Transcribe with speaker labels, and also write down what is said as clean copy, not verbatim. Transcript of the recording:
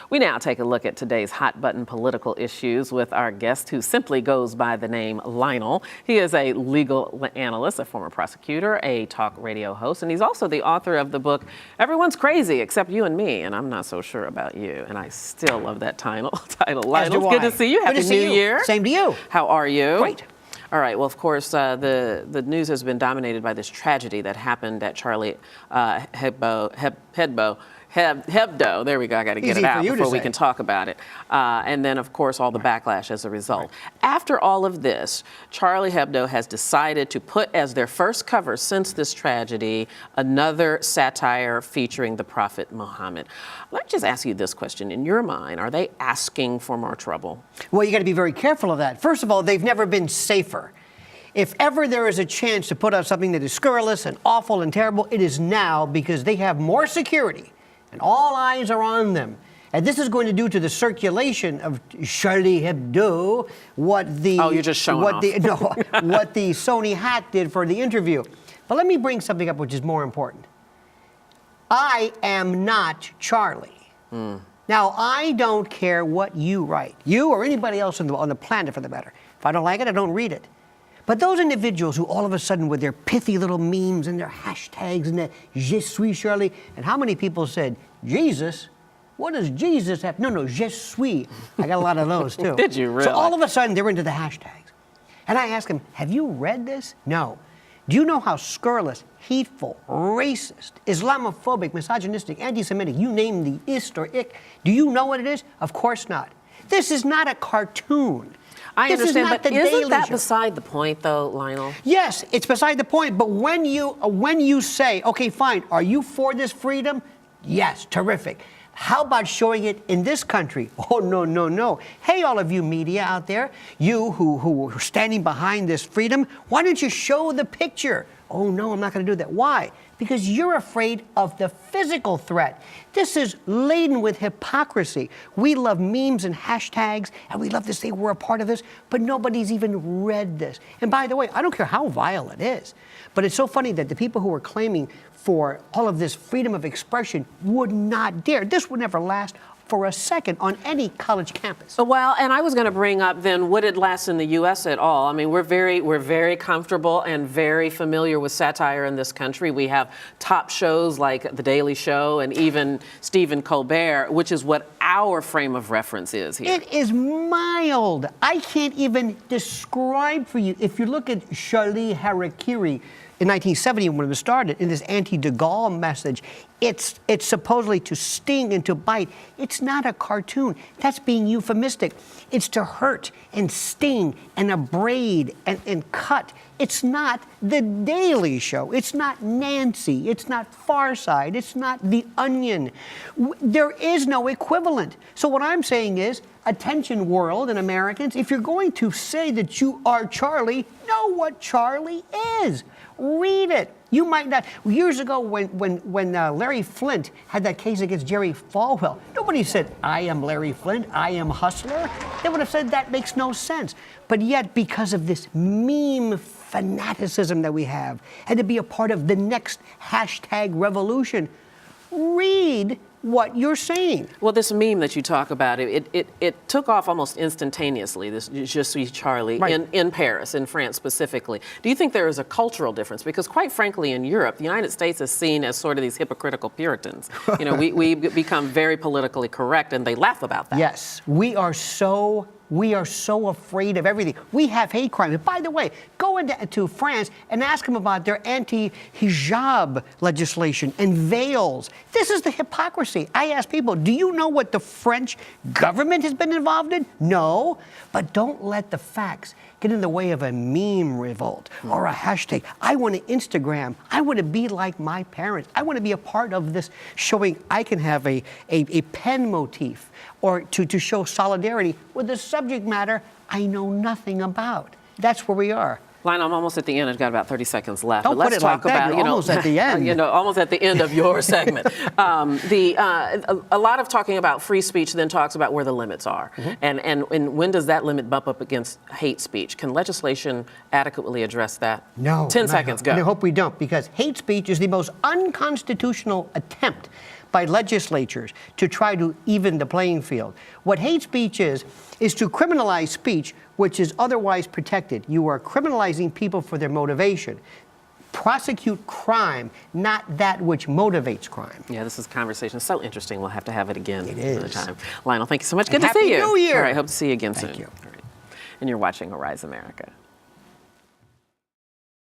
Speaker 1: We now take a look at today's hot-button political issues with our guest, who simply goes by the name Lionel. He is a legal analyst, a former prosecutor, a talk radio host, and he's also the author of the book, Everyone's Crazy Except You and Me, and I'm Not So Sure About You. And I still love that title. Lionel, good to see you. Happy New Year.
Speaker 2: Same to you.
Speaker 1: How are you?
Speaker 2: Great.
Speaker 1: All right. Well, of course, the news has been dominated by this tragedy that happened at Charlie Hebdo. There we go. I got to get it out before we can talk about it. And then, of course, all the backlash as a result. After all of this, Charlie Hebdo has decided to put as their first cover since this tragedy another satire featuring the Prophet Muhammad. Let me just ask you this question. In your mind, are they asking for more trouble?
Speaker 2: Well, you got to be very careful of that. First of all, they've never been safer. If ever there is a chance to put out something that is scurrilous and awful and terrible, it is now, because they have more security and all eyes are on them. And this is going to do to the circulation of Charlie Hebdo what the
Speaker 1: you're just showing off.
Speaker 2: What the Sony hat did for the interview. But let me bring something up which is more important. I am not Charlie. Now, I don't care what you write, you or anybody else on the planet for the matter. If I don't like it, I don't read it. But those individuals who all of a sudden, with their pithy little memes and their hashtags and their Je suis Charlie, and how many people said, Jesus? What does Jesus have? No, Je suis. I got a lot of those too.
Speaker 1: Did you really?
Speaker 2: So all of a sudden, they're into the hashtags. And I ask them, have you read this? No. Do you know how scurrilous, hateful, racist, Islamophobic, misogynistic, anti-Semitic, you name the ist or ick, do you know what it is? Of course not. This is not a cartoon.
Speaker 1: I understand, but isn't that beside the point, though, Lionel?
Speaker 2: Yes, it's beside the point. But when you say, okay, fine, are you for this freedom? Yes, terrific. How about showing it in this country? Oh, no. Hey, all of you media out there, you who are standing behind this freedom, why don't you show the picture? Oh, no, I'm not going to do that. Why? Because you're afraid of the physical threat. This is laden with hypocrisy. We love memes and hashtags, and we love to say we're a part of this, but nobody's even read this. And by the way, I don't care how vile it is, but it's so funny that the people who are claiming for all of this freedom of expression would not dare. This would never last for a second on any college campus.
Speaker 1: Well, and I was going to bring up then, would it last in the U.S. at all? I mean, we're very comfortable and very familiar with satire in this country. We have top shows like The Daily Show and even Stephen Colbert, which is what our frame of reference is here.
Speaker 2: It is mild. I can't even describe for you. If you look at Charlie Harakiri in 1970 when it was started, in this anti-de Gaulle message, it's supposedly to sting and to bite. It's not a cartoon. That's being euphemistic. It's to hurt and sting and abrade and cut. It's not The Daily Show. It's not Nancy. It's not Far Side. It's not The Onion. There is no equivalent. So what I'm saying is, attention world and Americans, if you're going to say that you are Charlie, know what Charlie is. Read it. You might not. Years ago, when Larry Flint had that case against Jerry Falwell, nobody said, I am Larry Flint, I am Hustler. They would have said that makes no sense. But yet, because of this meme fanaticism that we have, and to be a part of the next hashtag revolution, read what you're saying.
Speaker 1: Well, this meme that you talk about, it took off almost instantaneously, this Je suis Charlie, in Paris, in France specifically. Do you think there is a cultural difference? Because quite frankly, in Europe, the United States is seen as sort of these hypocritical Puritans. You know, we become very politically correct, and they laugh about that.
Speaker 2: Yes, we are so afraid of everything. We have hate crime. And by the way, go into France and ask them about their anti-hijab legislation and veils. This is the hypocrisy. I ask people, do you know what the French government has been involved in? No, but don't let the facts get in the way of a meme revolt or a hashtag. I want to Instagram. I want to be like my parents. I want to be a part of this, showing I can have a pen motif or to show solidarity with the subject matter I know nothing about. That's where we are.
Speaker 1: Lionel, I'm almost at the end. I've got about 30 seconds left.
Speaker 2: Don't
Speaker 1: but let's
Speaker 2: put it
Speaker 1: talk
Speaker 2: like that.
Speaker 1: about,
Speaker 2: You're almost at the end.
Speaker 1: Almost at the end of your segment. A lot of talking about free speech then talks about where the limits are. And when does that limit bump up against hate speech? Can legislation adequately address that?
Speaker 2: No.
Speaker 1: 10 seconds, go.
Speaker 2: I hope we don't, because hate speech is the most unconstitutional attempt by legislatures to try to even the playing field. What hate speech is to criminalize speech which is otherwise protected. You are criminalizing people for their motivation. Prosecute crime, not that which motivates crime.
Speaker 1: Yeah, this is a conversation so interesting. We'll have to have it again
Speaker 2: another
Speaker 1: time. Lionel, thank you so much. Good to see you.
Speaker 2: Happy New Year.
Speaker 1: All right, hope to see you again soon.
Speaker 2: Thank you.
Speaker 1: All right. And you're watching Arise America.